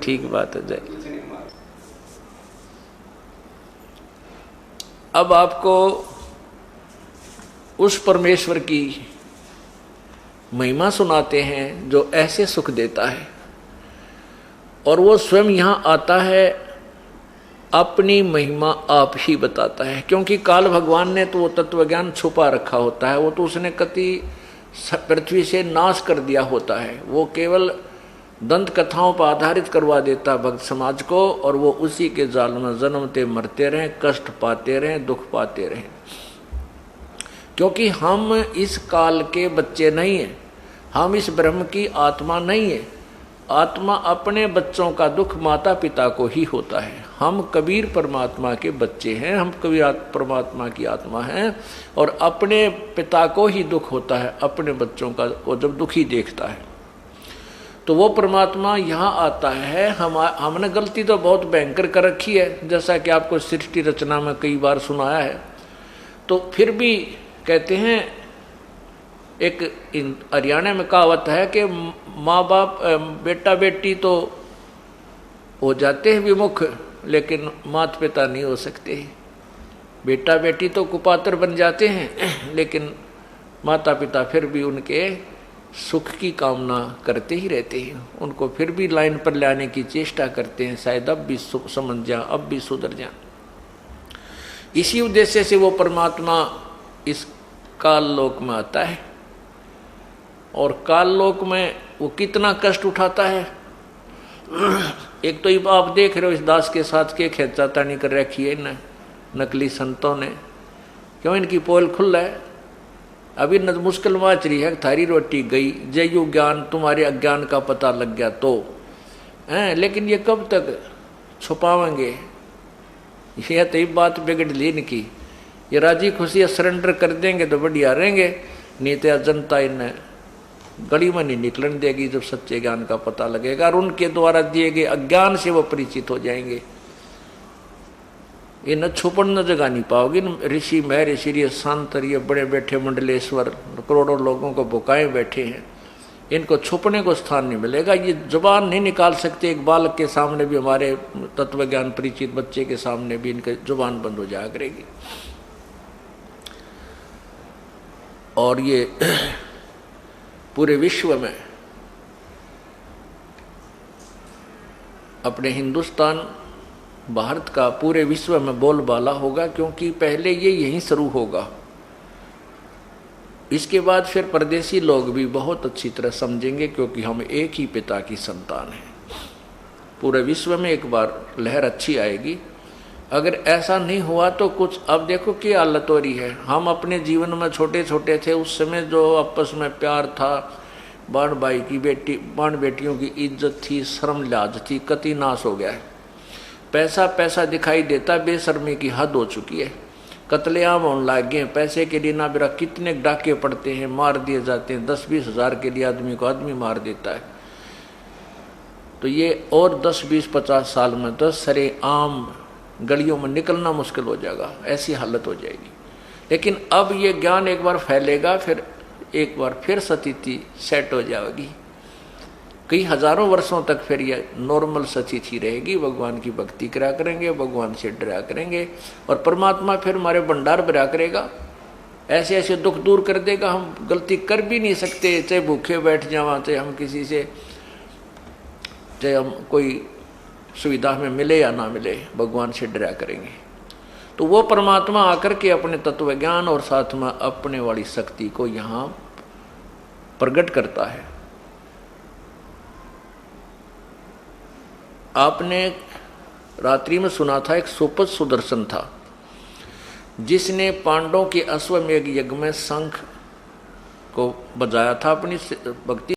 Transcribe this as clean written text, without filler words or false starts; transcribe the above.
ठीक बात है। जय। अब आपको उस परमेश्वर की महिमा सुनाते हैं जो ऐसे सुख देता है, और वो स्वयं यहां आता है, अपनी महिमा आप ही बताता है। क्योंकि काल भगवान ने तो वो तत्व ज्ञान छुपा रखा होता है, वो तो उसने कति पृथ्वी से नाश कर दिया होता है। वो केवल दंत कथाओं पर आधारित करवा देता भक्त समाज को, और वो उसी के जाल में जन्मते मरते रहें, कष्ट पाते रहें, दुख पाते रहें। क्योंकि हम इस काल के बच्चे नहीं हैं, हम इस ब्रह्म की आत्मा नहीं है। आत्मा अपने बच्चों का दुख माता पिता को ही होता है। हम कबीर परमात्मा के बच्चे हैं, हम कबीर परमात्मा की आत्मा हैं, और अपने पिता को ही दुख होता है अपने बच्चों का, वो जब दुखी देखता है। तो वो परमात्मा यहाँ आता है। हमने गलती तो बहुत भयंकर कर रखी है, जैसा कि आपको सृष्टि रचना में कई बार सुनाया है। तो फिर भी कहते हैं, एक हरियाणा में कहावत है कि माँ बाप बेटा बेटी तो हो जाते हैं विमुख, लेकिन माता पिता नहीं हो सकते। बेटा बेटी तो कुपात्र बन जाते हैं, लेकिन माता पिता फिर भी उनके सुख की कामना करते ही रहते हैं, उनको फिर भी लाइन पर लाने की चेष्टा करते हैं, शायद अब भी समझ जाए, अब भी सुधर जाए। इसी उद्देश्य से वो परमात्मा इस काल लोक में आता है, और काल लोक में वो कितना कष्ट उठाता है। एक तो आप देख रहे हो इस दास के साथ के खेचातानी कर रखी है इन नकली संतों ने। क्यों? इनकी पोल खुल है। अभी मुश्किल माच रही है, थारी रोटी गई, जयु ज्ञान तुम्हारे अज्ञान का पता लग गया तो हैं। लेकिन ये कब तक छुपावेंगे? यह तो बात बिगड़ ली इनकी। ये राजी खुशी सरेंडर कर देंगे तो बढ़िया रहेंगे, नहीं तो जनता इन्हें गली में नहीं निकलने देगी जब सच्चे ज्ञान का पता लगेगा, और उनके द्वारा दिए गए अज्ञान से वो परिचित हो जाएंगे। ये न छुपन न जगह नहीं पाओगे। ऋषि महर्षि संत, ये बड़े बैठे मंडलेश्वर करोड़ों लोगों को भुकाए बैठे हैं, इनको छुपने को स्थान नहीं मिलेगा। ये जुबान नहीं निकाल सकते। एक बालक के सामने भी, हमारे तत्व ज्ञान परिचित बच्चे के सामने भी इनके जुबान बंद हो जाया करेगी। और ये पूरे विश्व में, अपने हिंदुस्तान भारत का पूरे विश्व में बोलबाला होगा, क्योंकि पहले ये यहीं शुरू होगा। इसके बाद फिर परदेसी लोग भी बहुत अच्छी तरह समझेंगे, क्योंकि हम एक ही पिता की संतान हैं। पूरे विश्व में एक बार लहर अच्छी आएगी। अगर ऐसा नहीं हुआ तो कुछ, अब देखो क्या हालत हो रही है। हम अपने जीवन में छोटे छोटे थे, उस समय जो आपस में प्यार था, बाण भाई की बेटी, बाण बेटियों की इज्जत थी, शर्म लिहाज थी, कति नाश हो गया है। पैसा पैसा दिखाई देता, बेशर्मी की हद हो चुकी है। कत्लेआम होने लग गए। पैसे के लिए ना बेरा कितने डाके पड़ते हैं, मार दिए जाते हैं। 10-20 हज़ार के लिए आदमी को आदमी मार देता है। तो ये और 10-20-50 साल में तो सरेआम गलियों में निकलना मुश्किल हो जाएगा, ऐसी हालत हो जाएगी। लेकिन अब ये ज्ञान एक बार फैलेगा, फिर एक बार फिर स्थिति सेट हो जाएगी। कई हजारों वर्षों तक फिर ये नॉर्मल स्थिति रहेगी। भगवान की भक्ति करा करेंगे, भगवान से डरा करेंगे, और परमात्मा फिर हमारे भंडार भरा करेगा। ऐसे ऐसे दुख दूर कर देगा। हम गलती कर भी नहीं सकते, चाहे भूखे बैठ जावा, चाहे हम किसी से, चाहे हम कोई सुविधा में मिले या ना मिले, भगवान से डरा करेंगे। तो वो परमात्मा आकर के अपने तत्व ज्ञान और साथ में अपने वाली शक्ति को यहाँ प्रकट करता है। आपने रात्रि में सुना था, एक सुपथ सुदर्शन था, जिसने पांडवों के अश्वमेध यज्ञ में शंख को बजाया था अपनी भक्ति